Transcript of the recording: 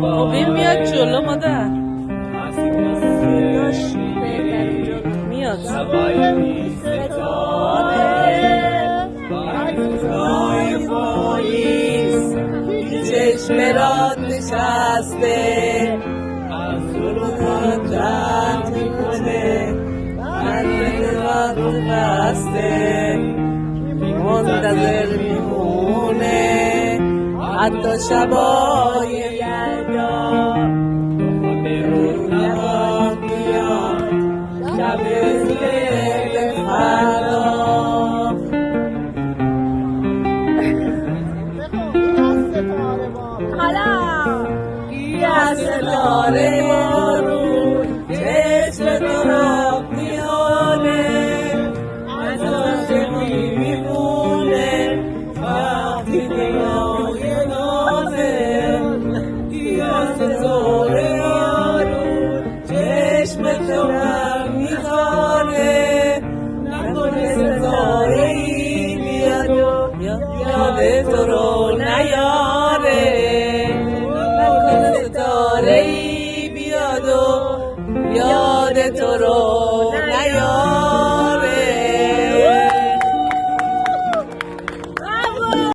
مبین میاد جلو مادر میاد چشم را نشسته از ظلمات رد میکنه منزل را بسته منتظر میمونه حتی شبای یلدا به رو نگاه بیاد شب لیل فردا حالا یه ستاره